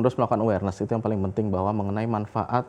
Terus melakukan awareness itu yang paling penting bahwa mengenai manfaat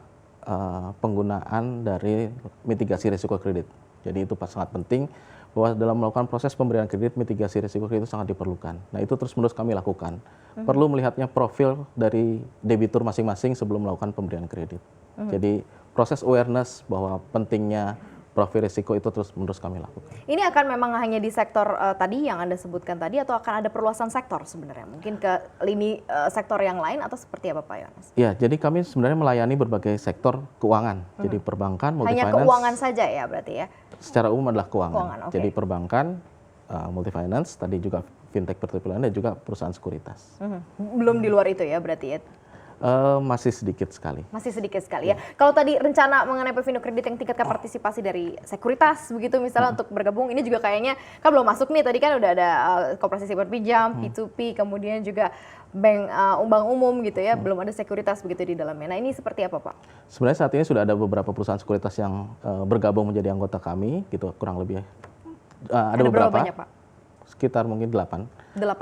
penggunaan dari mitigasi risiko kredit. Jadi itu sangat penting bahwa dalam melakukan proses pemberian kredit, mitigasi risiko kredit itu sangat diperlukan. Nah itu terus-menerus kami lakukan. Perlu melihatnya profil dari debitur masing-masing sebelum melakukan pemberian kredit. Jadi proses awareness bahwa pentingnya profil risiko itu terus-menerus kami lakukan. Ini akan memang hanya di sektor tadi yang Anda sebutkan tadi, atau akan ada perluasan sektor sebenarnya? Mungkin ke lini sektor yang lain atau seperti apa Pak Yohanes? Ya, jadi kami sebenarnya melayani berbagai sektor keuangan. Jadi perbankan, multifinance. Hanya keuangan saja ya berarti ya? Secara umum adalah keuangan. Okay. Jadi perbankan, multifinance, tadi juga fintech peer-to-peer lending, dan juga perusahaan sekuritas. Belum di luar itu ya berarti ya? Masih sedikit sekali. Masih sedikit sekali ya. Kalau tadi rencana mengenai Pevindo Kredit yang tingkatkan partisipasi dari sekuritas begitu misalnya untuk bergabung, ini juga kayaknya kan belum masuk nih. Tadi kan udah ada koperasi simpan pinjam, P2P, kemudian juga bank umum gitu ya. Belum ada sekuritas begitu di dalamnya. Nah ini seperti apa Pak? Sebenarnya saat ini sudah ada beberapa perusahaan sekuritas yang bergabung menjadi anggota kami, gitu kurang lebih. Ada beberapa. Berapa banyak Pak? Sekitar mungkin 8.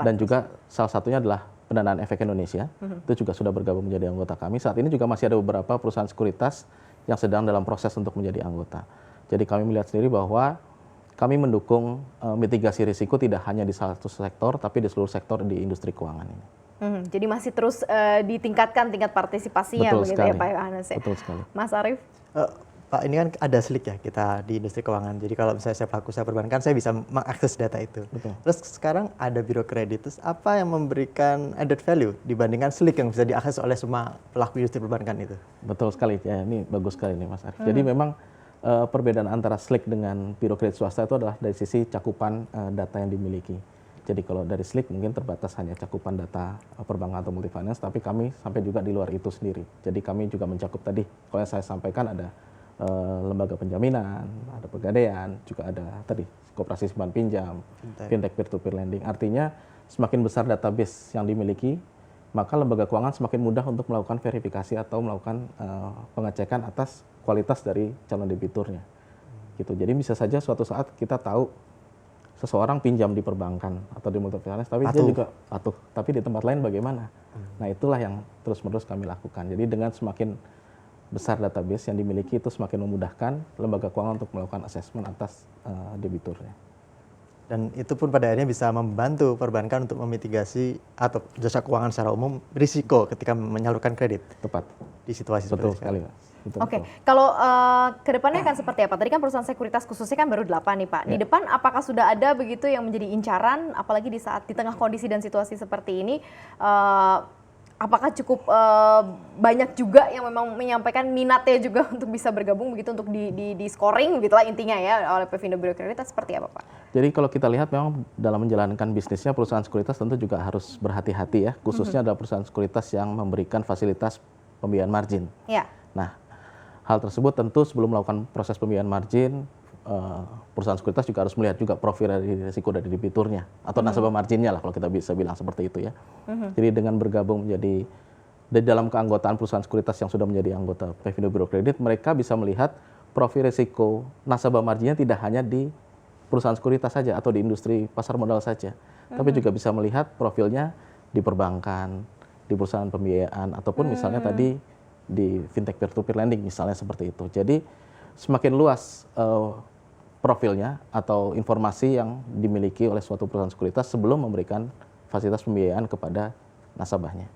Dan juga salah satunya adalah Pendanaan Efek Indonesia, itu juga sudah bergabung menjadi anggota kami. Saat ini juga masih ada beberapa perusahaan sekuritas yang sedang dalam proses untuk menjadi anggota. Jadi kami melihat sendiri bahwa kami mendukung mitigasi risiko tidak hanya di salah satu sektor, tapi di seluruh sektor di industri keuangan ini. Jadi masih terus ditingkatkan tingkat partisipasinya. Betul begitu sekali. Ya Pak Yohanes ya? Betul sekali. Mas Arief? Pak, ini kan ada slik ya kita di industri keuangan. Jadi kalau misalnya saya pelaku usaha perbankan, saya bisa mengakses data itu. Betul. Terus sekarang ada biro kredit. Terus apa yang memberikan added value dibandingkan slik yang bisa diakses oleh semua pelaku industri perbankan itu? Betul sekali. Ya, ini bagus sekali nih Mas Arief. Jadi memang perbedaan antara slik dengan biro kredit swasta itu adalah dari sisi cakupan data yang dimiliki. Jadi kalau dari slik mungkin terbatas hanya cakupan data perbankan atau multifinance, tapi kami sampai juga di luar itu sendiri. Jadi kami juga mencakup tadi, kalau yang saya sampaikan ada lembaga penjaminan, ada pegadaian, juga ada tadi koperasi simpan pinjam, fintech peer-to-peer lending. Artinya semakin besar database yang dimiliki, maka lembaga keuangan semakin mudah untuk melakukan verifikasi atau melakukan pengecekan atas kualitas dari calon debiturnya. Gitu. Jadi bisa saja suatu saat kita tahu seseorang pinjam di perbankan atau di multifinance, tapi dia juga patuh. Tapi di tempat lain bagaimana? Nah itulah yang terus-menerus kami lakukan. Jadi dengan semakin besar database yang dimiliki itu semakin memudahkan lembaga keuangan untuk melakukan asesmen atas debiturnya. Dan itu pun pada akhirnya bisa membantu perbankan untuk memitigasi atau jasa keuangan secara umum risiko ketika menyalurkan kredit. Tepat. Di situasi betul seperti sekali. Oke, kalau kedepannya akan seperti apa? Tadi kan perusahaan sekuritas khususnya kan baru 8 nih Pak. Di depan apakah sudah ada begitu yang menjadi incaran, apalagi di tengah kondisi dan situasi seperti ini? Apakah cukup banyak juga yang memang menyampaikan minatnya juga untuk bisa bergabung begitu untuk di scoring gitulah intinya ya oleh Pevindo Biro Kredit, seperti apa Pak? Jadi kalau kita lihat memang dalam menjalankan bisnisnya perusahaan sekuritas tentu juga harus berhati-hati ya, khususnya adalah perusahaan sekuritas yang memberikan fasilitas pembiayaan margin. Ya. Nah, hal tersebut tentu sebelum melakukan proses pembiayaan margin, perusahaan sekuritas juga harus melihat juga profil dari risiko dari debiturnya atau nasabah marginnya lah kalau kita bisa bilang seperti itu ya. Jadi dengan bergabung menjadi di dalam keanggotaan perusahaan sekuritas yang sudah menjadi anggota Pevindo Biro Kredit, mereka bisa melihat profil risiko nasabah marginnya tidak hanya di perusahaan sekuritas saja atau di industri pasar modal saja, tapi juga bisa melihat profilnya di perbankan, di perusahaan pembiayaan ataupun misalnya tadi di fintech peer-to-peer lending misalnya seperti itu. Jadi semakin luas profilnya atau informasi yang dimiliki oleh suatu perusahaan sekuritas sebelum memberikan fasilitas pembiayaan kepada nasabahnya.